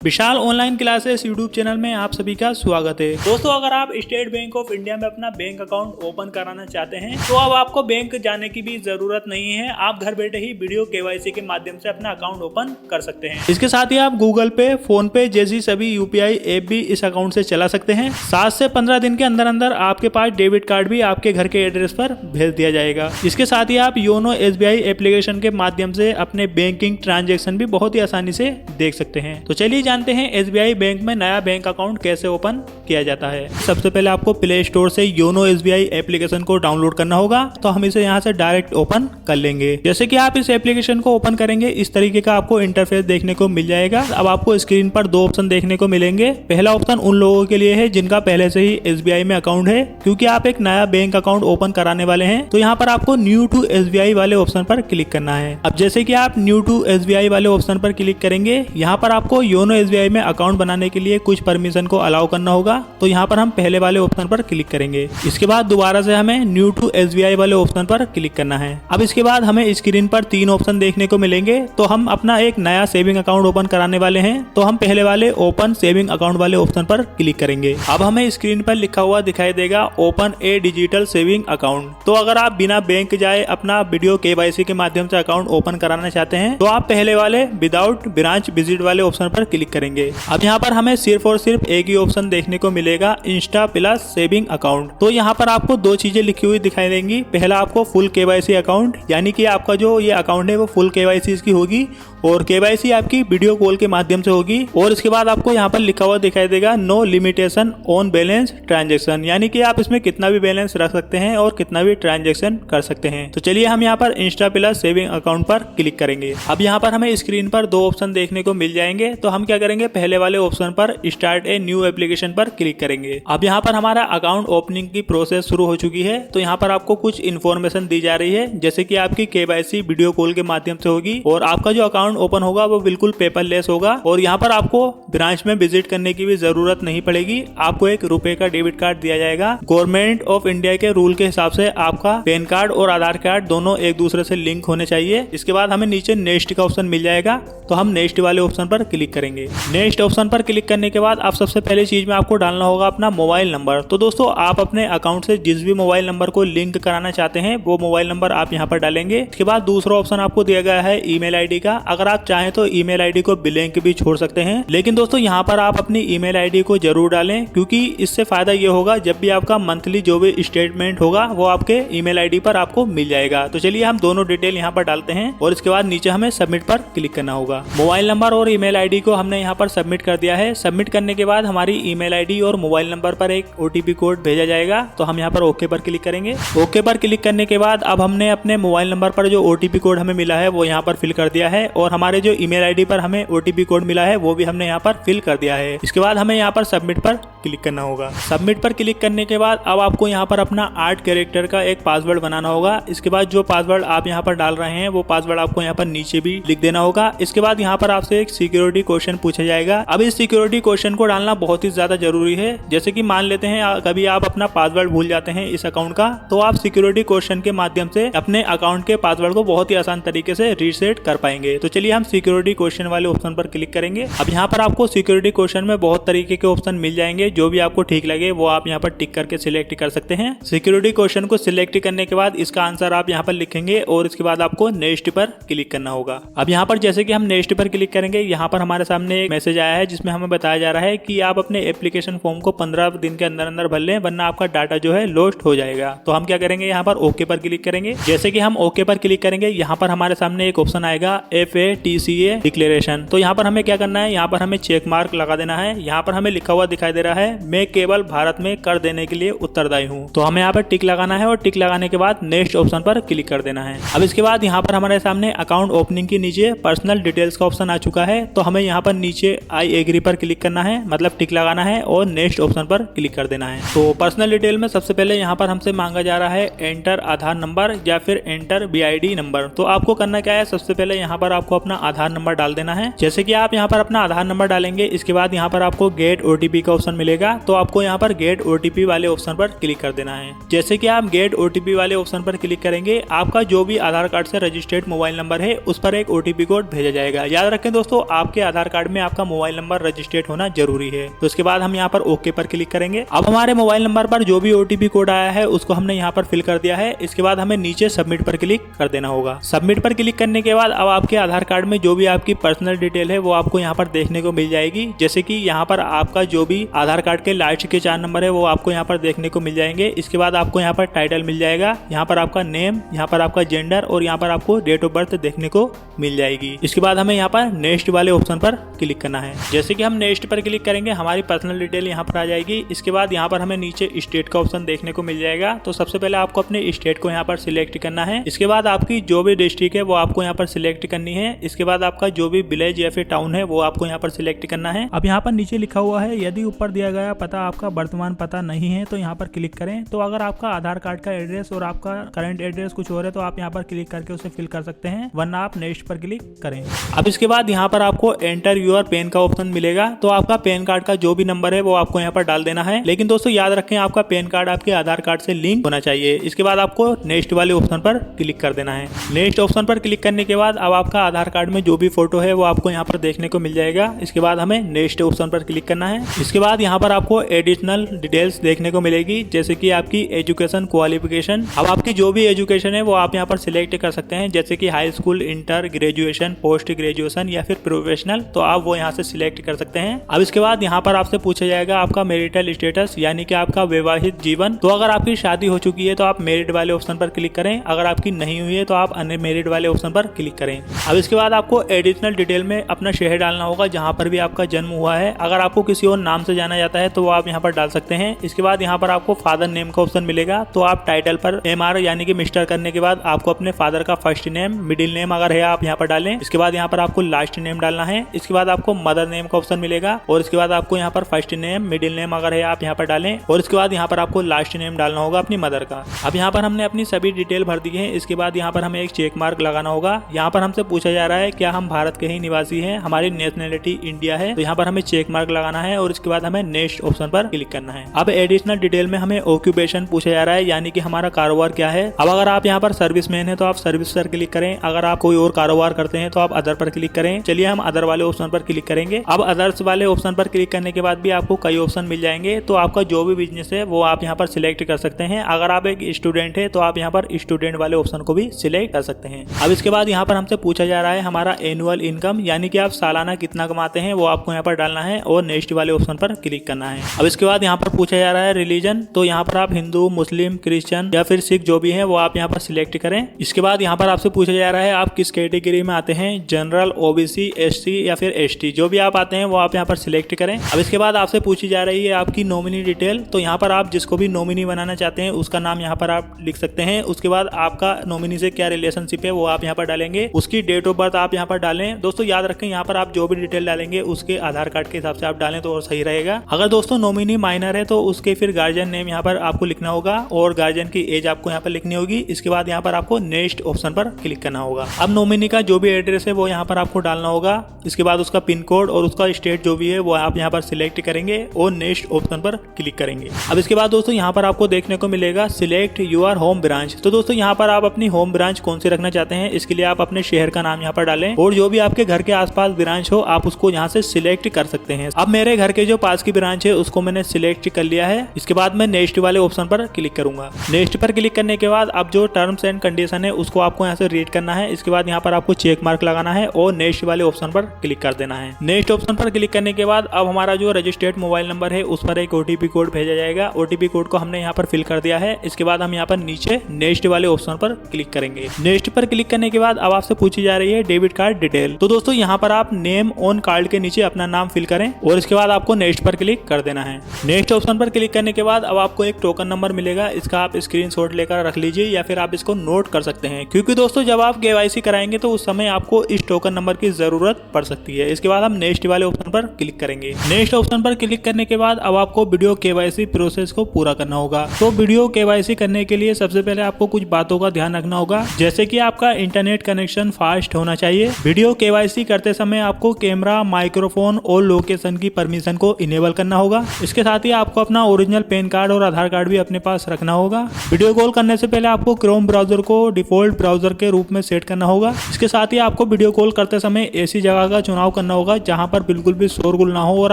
विशाल online classes YouTube channel में आप सभी का स्वागत है। दोस्तों, अगर आप स्टेट बैंक ऑफ इंडिया में अपना बैंक अकाउंट ओपन कराना चाहते हैं तो अब आपको बैंक जाने की भी जरूरत नहीं है। आप घर बैठे ही वीडियो केवाईसी के माध्यम से अपना अकाउंट ओपन कर सकते हैं। इसके साथ ही आप गूगल पे, फोन पे जैसी सभी यूपीआई ऐप भी इस अकाउंट से चला सकते हैं। 7 से 15 दिन के अंदर अंदर आपके पास डेबिट कार्ड भी आपके घर के एड्रेस पर भेज दिया जाएगा। इसके साथ ही आप योनो एसबीआई एप्लीकेशन के माध्यम से अपने बैंकिंग ट्रांजेक्शन भी बहुत ही आसानी से देख सकते हैं। तो चलिए जानते हैं एसबीआई बैंक में नया बैंक अकाउंट कैसे ओपन किया जाता है। सबसे पहले आपको प्ले स्टोर से योनो एसबीआई एप्लीकेशन को डाउनलोड करना होगा। तो हम इसे यहाँ से डायरेक्ट ओपन कर लेंगे। जैसे कि आप इस एप्लीकेशन को ओपन करेंगे, इस तरीके का आपको इंटरफेस देखने को मिल जाएगा। अब आपको स्क्रीन पर 2 ऑप्शन देखने को मिलेंगे। पहला ऑप्शन उन लोगों के लिए है जिनका पहले से ही एसबीआई में अकाउंट है। क्योंकि आप एक नया बैंक अकाउंट ओपन कराने वाले हैं तो यहाँ पर आपको न्यू टू एसबीआई वाले ऑप्शन पर क्लिक करना है। अब जैसे कि आप न्यू टू एसबीआई वाले ऑप्शन पर क्लिक करेंगे, यहाँ पर आपको योनो एसबीआई में अकाउंट बनाने के लिए कुछ परमिशन को अलाउ करना होगा। तो यहाँ पर हम पहले वाले ऑप्शन पर क्लिक करेंगे। इसके बाद दोबारा से हमें न्यू टू एसबीआई वाले ऑप्शन पर क्लिक करना है। अब इसके बाद हमें स्क्रीन पर 3 ऑप्शन देखने को मिलेंगे। तो हम अपना एक नया सेविंग अकाउंट ओपन कराने वाले हैं तो हम पहले वाले ओपन सेविंग अकाउंट वाले ऑप्शन पर क्लिक करेंगे। अब हमें स्क्रीन पर लिखा हुआ दिखाई देगा ओपन ए डिजिटल सेविंग अकाउंट। तो अगर आप बिना बैंक जाए अपना वीडियो केवाईसी के माध्यम से अकाउंट ओपन कराना चाहते हैं तो आप पहले वाले विदाउट ब्रांच विजिट वाले ऑप्शन पर क्लिक करेंगे। अब यहाँ पर हमें सिर्फ और सिर्फ एक ही ऑप्शन देखने को मिलेगा, इंस्टा प्लस सेविंग अकाउंट। तो यहाँ पर आपको 2 चीजें लिखी हुई दिखाई देंगी। पहला आपको फुल केवाईसी अकाउंट, यानी कि आपका जो ये अकाउंट है वो फुल केवाईसी इसकी होगी और केवाईसी आपकी वीडियो कॉल के माध्यम से होगी। और इसके बाद आपको यहाँ पर लिखा हुआ दिखाई देगा no limitation on balance transaction, यानी कि आप इसमें कितना भी बैलेंस रख सकते हैं और कितना भी ट्रांजेक्शन कर सकते हैं। तो चलिए हम यहाँ पर इंस्टा प्लस सेविंग अकाउंट पर क्लिक करेंगे। अब यहाँ पर हमें स्क्रीन पर 2 ऑप्शन देखने को मिल जाएंगे। तो हम क्या करेंगे, पहले वाले ऑप्शन पर स्टार्ट ए न्यू एप्लीकेशन पर क्लिक करेंगे। अब यहाँ पर हमारा अकाउंट ओपनिंग की प्रोसेस शुरू हो चुकी है। तो यहाँ पर आपको कुछ इन्फॉर्मेशन दी जा रही है, जैसे कि आपकी केवाईसी वीडियो कॉल के माध्यम से होगी और आपका जो अकाउंट ओपन होगा वो बिल्कुल पेपरलेस होगा। और यहाँ पर आपको ब्रांच में विजिट करने की भी जरूरत नहीं पड़ेगी। आपको ₹1 का डेबिट कार्ड दिया जाएगा। गवर्नमेंट ऑफ इंडिया के रूल के हिसाब से आपका पैन कार्ड और आधार कार्ड दोनों एक दूसरे से लिंक होने चाहिए। इसके बाद हमें नीचे नेक्स्ट का ऑप्शन मिल जाएगा। तो हम नेक्स्ट वाले ऑप्शन पर क्लिक करेंगे। नेक्स्ट ऑप्शन पर क्लिक करने के बाद आप सबसे पहले चीज में आपको डालना होगा अपना मोबाइल नंबर। तो दोस्तों, आप अपने अकाउंट से जिस भी मोबाइल नंबर को लिंक कराना चाहते हैं वो मोबाइल नंबर आप यहाँ पर डालेंगे। इसके बाद दूसरा ऑप्शन आपको दिया गया है ईमेल आईडी का। अगर आप चाहें तो ईमेल आईडी को ब्लैंक भी छोड़ सकते हैं, लेकिन दोस्तों यहाँ पर आप अपनी ईमेल आईडी को जरूर डालें, क्योंकि इससे फायदा ये होगा जब भी आपका मंथली जो भी स्टेटमेंट होगा वो आपके ईमेल आईडी पर आपको मिल जाएगा। तो चलिए हम दोनों डिटेल यहाँ पर डालते हैं और इसके बाद नीचे हमें सबमिट पर क्लिक करना होगा। मोबाइल नंबर और ईमेल आईडी को हमने यहाँ पर सबमिट कर दिया है। सबमिट करने के बाद हमारी ईमेल आईडी और मोबाइल नंबर पर एक ओटीपी कोड भेजा जाएगा। तो हम यहाँ पर ओके पर क्लिक करेंगे। ओके पर क्लिक करने के बाद अब हमने अपने मोबाइल नंबर पर जो ओटीपी कोड हमें मिला है वो यहाँ पर फिल कर दिया है और हमारे जो ईमेल आईडी पर हमें ओटीपी कोड मिला है वो भी हमने यहाँ पर फिल कर दिया है। इसके बाद हमें यहाँ पर सबमिट पर क्लिक करना होगा। सबमिट पर क्लिक करने के बाद अब आपको यहाँ पर अपना 8 कैरेक्टर का एक पासवर्ड बनाना होगा। इसके बाद जो पासवर्ड आप यहाँ पर डाल रहे हैं वो पासवर्ड आपको यहाँ पर नीचे भी लिख देना होगा। इसके बाद यहाँ पर आपसे एक सिक्योरिटी क्वेश्चन पूछा जाएगा। अब इस सिक्योरिटी क्वेश्चन को डालना बहुत ही ज्यादा जरूरी है। जैसे कि मान लेते हैं कभी आप अपना पासवर्ड भूल जाते हैं इस अकाउंट का, तो आप सिक्योरिटी क्वेश्चन के माध्यम से अपने अकाउंट के पासवर्ड को बहुत ही आसान तरीके से रीसेट कर पाएंगे। तो चलिए हम सिक्योरिटी क्वेश्चन वाले ऑप्शन पर क्लिक करेंगे। अब यहाँ पर आपको सिक्योरिटी क्वेश्चन में बहुत तरीके के ऑप्शन मिल जाएंगे। जो भी आपको ठीक लगे वो आप यहाँ पर टिक करके सिलेक्ट कर सकते हैं। सिक्योरिटी क्वेश्चन को सिलेक्ट करने के बाद इसका आंसर आप यहाँ पर लिखेंगे और इसके बाद आपको नेक्स्ट पर क्लिक करना होगा। अब यहाँ पर जैसे कि हम नेक्स्ट पर क्लिक करेंगे, यहाँ पर हमारे सामने एक मैसेज आया है जिसमें हमें बताया जा रहा है कि आप अपने एप्लीकेशन फॉर्म को 15 दिन के अंदर अंदर भर लें, वरना आपका डाटा जो है लॉस्ट हो जाएगा। तो हम क्या करेंगे, यहाँ पर ओके पर क्लिक करेंगे। जैसे कि हम ओके पर क्लिक करेंगे, यहाँ पर हमारे सामने एक ऑप्शन आएगा FATCA डिक्लेरेशन। तो यहाँ पर हमें क्या करना है, यहाँ पर हमें चेक मार्क लगा देना है। यहाँ पर हमें लिखा हुआ दिखाई दे रहा है मैं केवल भारत में कर देने के लिए उत्तरदायी हूँ। तो हमें यहाँ पर टिक लगाना है और टिक लगाने के बाद नेक्स्ट ऑप्शन पर क्लिक कर देना है। अब इसके बाद यहाँ पर हमारे सामने अकाउंट ओपनिंग के नीचे पर्सनल डिटेल्स का ऑप्शन आ चुका है। तो हमें यहाँ पर नीचे आई एग्री पर क्लिक करना है, मतलब टिक लगाना है और नेक्स्ट ऑप्शन पर क्लिक कर देना है। तो पर्सनल डिटेल में सबसे पहले यहाँ पर हमसे मांगा जा रहा है एंटर आधार नंबर या फिर एंटर BID नंबर। तो आपको करना क्या है, सबसे पहले यहाँ पर आपको अपना आधार नंबर डाल देना है। जैसे कि आप यहाँ पर अपना आधार नंबर डालेंगे, इसके बाद यहाँ पर आपको गेट OTP का ऑप्शन मिलेगा तो आपको यहाँ पर गेट OTP वाले ऑप्शन पर क्लिक कर देना है। जैसे कि आप गेट OTP वाले ऑप्शन पर क्लिक करेंगे, आपका जो भी आधार कार्ड से रजिस्टर्ड मोबाइल नंबर है उस पर एक OTP कोड भेजा जाएगा। याद रखें दोस्तों, आपके आधार कार्ड में आपका मोबाइल नंबर रजिस्टर्ड होना जरूरी है। तो उसके बाद हम यहाँ पर ओके पर क्लिक करेंगे। अब हमारे मोबाइल नंबर पर जो भी OTP कोड आया है उसको हमने यहाँ पर फिल कर दिया है। इसके बाद हमें नीचे सबमिट पर क्लिक कर देना होगा। सबमिट पर क्लिक करने के बाद अब आपके आधार कार्ड में जो भी आपकी पर्सनल डिटेल है वो आपको यहाँ पर देखने को मिल जाएगी। जैसे कि यहाँ पर आपका जो भी आधार कार्ड के लास्ट के 4 नंबर है वो आपको यहाँ पर देखने को मिल जाएंगे। इसके बाद आपको यहाँ पर टाइटल मिल जाएगा, यहाँ पर आपका नेम, यहाँ पर आपका जेंडर और यहाँ पर आपको डेट ऑफ बर्थ देखने को मिल जाएगी। इसके बाद हमें यहाँ पर नेक्स्ट वाले ऑप्शन पर क्लिक करना है। जैसे कि हम नेक्स्ट पर क्लिक करेंगे, हमारी पर्सनल डिटेल यहाँ पर आ जाएगी। इसके बाद यहाँ पर हमें नीचे स्टेट का ऑप्शन देखने को मिल जाएगा। तो सबसे पहले आपको अपने स्टेट को यहाँ पर सिलेक्ट करना है। इसके बाद आपकी जो भी डिस्ट्रिक्ट है वो आपको यहाँ पर सिलेक्ट करनी है। इसके बाद आपका जो भी विलेज या फिर टाउन है वो आपको यहाँ पर सिलेक्ट करना है। अब यहाँ पर नीचे लिखा हुआ है, यदि ऊपर दिया गया पता आपका वर्तमान पता नहीं है तो यहाँ पर क्लिक करें। तो अगर आपका आधार कार्ड का एड्रेस और आपका करंट एड्रेस कुछ और है तो आप यहाँ पर क्लिक करके उसे फिल कर सकते हैं, वरना आप नेक्स्ट पर क्लिक करें। अब इसके बाद यहाँ पर आपको एंटर यूर पेन का ऑप्शन मिलेगा। तो आपका पेन कार्ड का जो भी नंबर है वो आपको यहाँ पर डाल देना है। लेकिन दोस्तों याद रखें, आपका पेन कार्ड आपके आधार कार्ड से लिंक होना चाहिए। इसके बाद आपको नेक्स्ट वाले ऑप्शन पर क्लिक कर देना है। नेक्स्ट ऑप्शन पर क्लिक करने के बाद अब आपका आधार कार्ड में जो भी फोटो है वो आपको यहाँ पर देखने को मिल जाएगा। इसके बाद हमें नेक्स्ट ऑप्शन पर क्लिक करना है। इसके बाद यहाँ पर आपको एडिशनल डिटेल्स देखने को मिलेगी, जैसे कि आपकी एजुकेशन क्वालिफिकेशन। अब आपकी जो भी एजुकेशन है वो आप यहाँ पर सिलेक्ट कर सकते हैं, जैसे कि high school, inter, graduation, post graduation या फिर प्रोफेशनल, तो आप वो यहाँ से सिलेक्ट कर सकते हैं। अब इसके बाद यहाँ पर आपसे पूछा जाएगा आपका मैरिटल स्टेटस, यानी कि आपका वैवाहिक जीवन। तो अगर आपकी शादी हो चुकी है तो आप मैरिड वाले ऑप्शन पर क्लिक करें, अगर आपकी नहीं हुई है तो आप अनमैरिड वाले ऑप्शन पर क्लिक करें। अब इसके बाद आपको एडिशनल डिटेल में अपना शहर डालना होगा जहाँ पर भी आपका जन्म हुआ है। अगर आपको किसी और नाम से जाना जाता है तो वो आप यहाँ पर डाल सकते हैं। इसके बाद यहाँ पर आपको फादर नेम का ऑप्शन मिलेगा। तो आप टाइटल पर MR यानी कि मिस्टर करने के बाद आपको अपने फादर का फर्स्ट नेम, मिडिल नेम अगर है आप यहाँ पर डालें। इसके बाद यहाँ पर आपको लास्ट नेम डालना है। इसके बाद आपको मदर नेम का ऑप्शन मिलेगा और इसके बाद आपको यहाँ पर फर्स्ट नेम, मिडिल नेम अगर है आप यहाँ पर डालें और इसके बाद यहाँ पर आपको लास्ट नेम डालना होगा अपनी मदर का। अब यहाँ पर हमने अपनी सभी डिटेल भर दी है। इसके बाद यहाँ पर हमें एक चेक मार्क लगाना होगा। यहाँ पर हमसे पूछा जा रहा है क्या हम भारत के ही निवासी हैं, हमारी नेशनलिटी इंडिया है, तो यहाँ पर हमें चेक मार्क लगाना है और इसके बाद हमें नेक्स्ट ऑप्शन पर क्लिक करना है। अब एडिशनल डिटेल में हमें ऑक्यूपेशन पूछा जा रहा है, यानी कि हमारा कारोबार क्या है। अब अगर आप यहाँ पर सर्विसमैन है तो आप सर्विस पर क्लिक करें, अगर आप कोई और कारोबार करते हैं तो आप अदर पर क्लिक करें। चलिए हम अदर वाले ऑप्शन पर क्लिक करेंगे। अब अदर्स वाले ऑप्शन पर क्लिक करने के बाद भी आपको कई ऑप्शन मिल जाएंगे। तो आपका जो भी बिजनेस है वो आप यहाँ पर सिलेक्ट कर सकते हैं। अगर आप एक स्टूडेंट है तो आप यहाँ पर स्टूडेंट वाले ऑप्शन को भी सिलेक्ट कर सकते हैं। अब इसके बाद यहाँ पर हमसे पूछा जा रहा है हमारा एनुअल इनकम, यानी कि आप सालाना कितना कमाते हैं वो आपको यहाँ पर डालना है और नेक्स्ट वाले ऑप्शन पर क्लिक करना है। अब इसके बाद यहाँ पर पूछा जा रहा है रिलीजन, तो यहाँ पर आप हिंदू, मुस्लिम, क्रिश्चियन या फिर सिख जो भी है वो आप यहाँ पर सिलेक्ट करें। इसके बाद यहाँ पर आपसे पूछा जा रहा है आप किस कैटेगरी में आते हैं, जनरल, OBC, SC या फिर ST, जो भी आप आते हैं वो आप यहाँ पर सिलेक्ट करें। अब इसके बाद आपसे पूछी जा रही है आपकी नॉमिनी डिटेल, तो यहाँ पर आप जिसको भी नॉमिनी बनाना चाहते हैं उसका नाम यहाँ पर आप लिख सकते हैं। उसके बाद आपका नॉमिनी से क्या रिलेशनशिप है वो आप यहाँ पर डालेंगे, उसकी डेट ऑफ बर्थ आप यहाँ पर डालें। दोस्तों याद रखें, यहाँ पर आप जो भी डिटेल डालेंगे उसके आधार कार्ड के हिसाब से आप डालें तो और सही रहेगा। अगर दोस्तों नॉमिनी माइनर है तो उसके फिर गार्जियन नेम यहाँ पर आपको लिखना होगा और गार्जियन की एज आपको यहाँ पर लिखनी होगी। इसके बाद यहाँ पर आपको नेक्स्ट ऑप्शन पर क्लिक करना होगा। अब नॉमिनी का जो भी एड्रेस है वो यहाँ पर आपको डालना होगा। इसके बाद उसका पिन कोड और उसका स्टेट जो भी है वो आप यहाँ पर सिलेक्ट करेंगे और नेक्स्ट ऑप्शन पर क्लिक करेंगे। अब इसके बाद दोस्तों यहाँ पर आपको देखने को मिलेगा सिलेक्ट योर होम ब्रांच। तो दोस्तों यहाँ पर आप अपनी होम ब्रांच कौन सी रखना चाहते हैं, इसके लिए आप अपने शहर का नाम यहाँ पर डालें और जो भी आपके घर के आसपास ब्रांच हो आप उसको यहाँ से सिलेक्ट कर सकते हैं। अब मेरे घर के जो पास की ब्रांच है उसको मैंने सिलेक्ट कर लिया है। इसके बाद मैं नेक्स्ट वाले ऑप्शन पर क्लिक करूंगा। नेक्स्ट पर क्लिक करने के बाद अब जो टर्म्स एंड कंडीशन है उसको आपको यहाँ से रीड करना है। इसके बाद यहाँ पर आपको चेक मार्क लगाना है और नेक्स्ट वाले ऑप्शन पर क्लिक कर देना है। नेक्स्ट ऑप्शन पर क्लिक करने के बाद अब हमारा जो रजिस्टर्ड मोबाइल नंबर है उस पर एक OTP कोड भेजा जाएगा। OTP कोड को हमने यहाँ पर फिल कर दिया है। इसके बाद हम यहाँ पर नीचे नेक्स्ट वाले ऑप्शन पर क्लिक करेंगे। नेक्स्ट पर क्लिक करने के बाद अब आपसे पूछी जा रही है डेबिट कार्ड डिटेल। तो दोस्तों यहाँ पर आप नेम ऑन कार्ड के नीचे अपना नाम फिल करें और इसके बाद आपको नेक्स्ट पर क्लिक कर देना है। नेक्स्ट ऑप्शन पर क्लिक करने के बाद अब आपको एक टोकन नंबर मिलेगा। इसका आप स्क्रीनशॉट लेकर रख लीजिए या फिर आप इसको नोट कर सकते हैं, क्योंकि दोस्तों जब आप KYC कराएंगे तो उस समय आपको इस टोकन नंबर की जरूरत पड़ सकती है। इसके बाद हम नेक्स्ट वाले ऑप्शन पर क्लिक करेंगे। नेक्स्ट ऑप्शन पर क्लिक करने के बाद अब आपको वीडियो KYC प्रोसेस को पूरा करना होगा। तो वीडियो KYC करने के लिए सबसे पहले आपको कुछ बातों का ध्यान रखना होगा, जैसे कि आपका इंटरनेट कनेक्शन फास्ट होना चाहिए। वीडियो KYC करते समय आपको कैमरा, माइक्रोफोन और लोकेशन की परमिशन को इनेबल करना होगा। इसके साथ ही आपको अपना ओरिजिनल पैन कार्ड और आधार कार्ड भी अपने पास रखना होगा। वीडियो कॉल करने से पहले आपको क्रोम ब्राउजर को डिफॉल्ट ब्राउजर के रूप में सेट करना होगा। इसके साथ ही आपको वीडियो कॉल करते समय ऐसी जगह का चुनाव करना होगा जहां पर बिल्कुल भी शोरगुल ना हो और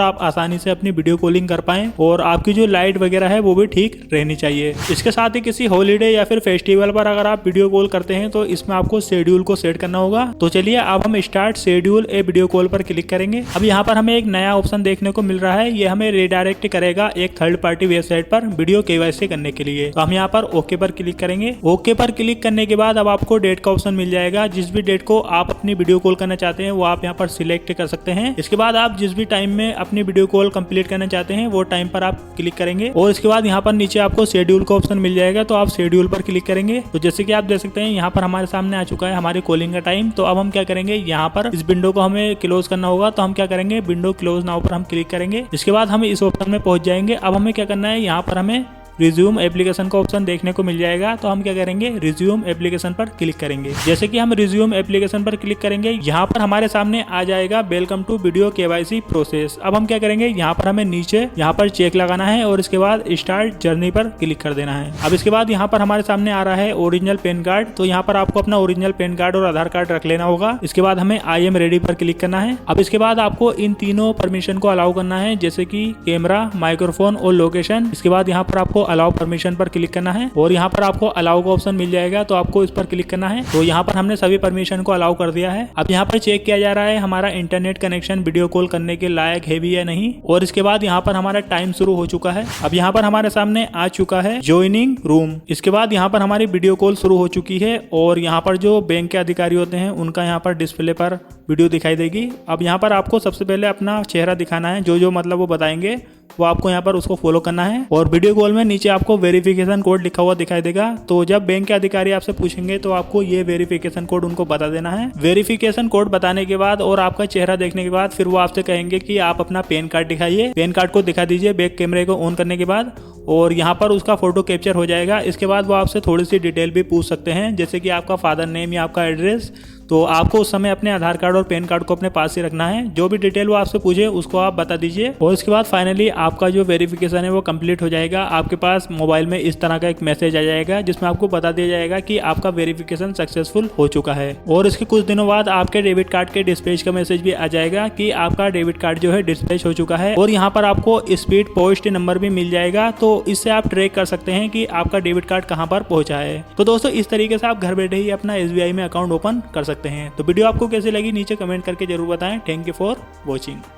आप आसानी से अपनी वीडियो कॉलिंग कर पाएं और आपकी जो लाइट वगैरह है वो भी ठीक रहनी चाहिए। इसके साथ ही किसी हॉलीडे या फिर फेस्टिवल पर अगर आप वीडियो कॉल करते हैं तो इसमें आपको शेड्यूल को सेट करना होगा। तो चलिए अब हम स्टार्ट शेड्यूल ए वीडियो कॉल पर क्लिक करेंगे। अब यहाँ पर हमें एक नया ऑप्शन देखने को मिल रहा है, ये हमें रिडायरेक्ट करेगा एक थर्ड पार्टी वेबसाइट पर वीडियो केवाईसी करने के लिए। तो हम यहाँ पर ओके पर क्लिक करेंगे। ओके पर क्लिक करने के बाद अब आपको डेट का ऑप्शन मिल जाएगा। जिस भी डेट को आप अपनी वीडियो कॉल करना चाहते हैं वो आप यहाँ पर सिलेक्ट कर सकते हैं। इसके बाद आप जिस भी टाइम में अपनी वीडियो कॉल कंप्लीट करना चाहते हैं वो टाइम पर आप क्लिक करेंगे और इसके बाद यहाँ पर नीचे आपको शेड्यूल का ऑप्शन मिल जाएगा, तो आप शेड्यूल पर क्लिक करेंगे। तो जैसे कि आप देख सकते हैं यहाँ पर हमारे सामने आ चुका है हमारी कॉलिंग का टाइम। तो अब हम क्या करेंगे, यहाँ पर इस विंडो को हमें क्लोज करना होगा। तो हम क्या करेंगे, विंडो क्लोज नाउ पर हम क्लिक करेंगे। इसके बाद हम इस ऑप्शन में पहुंच जाएंगे। अब हमें क्या करना है, यहाँ पर हमें रिज्यूम एप्लीकेशन का ऑप्शन देखने को मिल जाएगा। तो हम क्या करेंगे, रिज्यूम एप्लीकेशन पर क्लिक करेंगे। जैसे कि हम रिज्यूम एप्लीकेशन पर क्लिक करेंगे, यहाँ पर हमारे सामने आ जाएगा welcome to video KYC process. अब हम क्या करेंगे, यहाँ पर हमें नीचे यहाँ पर चेक लगाना है और इसके बाद स्टार्ट जर्नी पर क्लिक कर देना है। अब इसके बाद यहाँ पर हमारे सामने आ रहा है ओरिजिनल पैन कार्ड। तो यहाँ पर आपको अपना ओरिजिनल पैन कार्ड और आधार कार्ड रख लेना होगा। इसके बाद हमें आई एम रेडी पर क्लिक करना है। अब इसके बाद आपको इन तीनों परमिशन को अलाउ करना है, जैसे कि कैमरा, माइक्रोफोन और लोकेशन। इसके बाद यहाँ पर आपको अलाउ परमिशन पर क्लिक करना है और यहाँ पर आपको अलाउ का ऑप्शन मिल जाएगा, तो आपको इस पर क्लिक करना है। तो यहाँ पर हमने सभी परमिशन को अलाउ कर दिया है। अब यहाँ पर चेक किया जा रहा है हमारा इंटरनेट कनेक्शन वीडियो कॉल करने के लायक है भी या नहीं। और इसके बाद यहाँ पर हमारा टाइम शुरू हो चुका है। अब यहाँ पर हमारे सामने आ चुका है ज्वाइनिंग रूम। इसके बाद यहाँ पर हमारी वीडियो कॉल शुरू हो चुकी है और यहाँ पर जो बैंक के अधिकारी होते हैं उनका यहाँ पर डिस्प्ले पर वीडियो दिखाई देगी। अब यहाँ पर आपको सबसे पहले अपना चेहरा दिखाना है, जो मतलब वो बताएंगे वो आपको यहाँ पर उसको फॉलो करना है। और वीडियो कॉल में नीचे आपको वेरिफिकेशन कोड लिखा हुआ दिखाई देगा। तो जब बैंक के अधिकारी आपसे पूछेंगे तो आपको ये वेरिफिकेशन कोड उनको बता देना है। वेरिफिकेशन कोड बताने के बाद और आपका चेहरा देखने के बाद फिर वो आपसे कहेंगे कि आप अपना पैन कार्ड दिखाइए। पैन कार्ड को दिखा दीजिए बैक कैमरे को ऑन करने के बाद और यहाँ पर उसका फोटो कैप्चर हो जाएगा। इसके बाद वो आपसे थोड़ी सी डिटेल भी पूछ सकते हैं, जैसे कि आपका फादर नेम या आपका एड्रेस। तो आपको उस समय अपने आधार कार्ड और पैन कार्ड को अपने पास ही रखना है। जो भी डिटेल वो आपसे पूछे उसको आप बता दीजिए और इसके बाद फाइनली आपका जो वेरिफिकेशन है वो कंप्लीट हो जाएगा। आपके पास मोबाइल में इस तरह का एक मैसेज आ जाएगा जिसमें आपको बता दिया जाएगा कि आपका वेरिफिकेशन सक्सेसफुल हो चुका है। और इसके कुछ दिनों बाद आपके डेबिट कार्ड के डिस्पैच का मैसेज भी आ जाएगा कि आपका डेबिट कार्ड जो है डिस्पैच हो चुका है। और यहाँ पर आपको स्पीड पोस्ट नंबर भी मिल जाएगा, तो इससे आप ट्रैक कर सकते हैं कि आपका डेबिट कार्ड कहाँ पर पहुंचा है। तो दोस्तों इस तरीके से आप घर बैठे ही अपना SBI में अकाउंट ओपन कर सकते हैं। तो वीडियो आपको कैसी लगी नीचे कमेंट करके जरूर बताएं। Thank you for watching.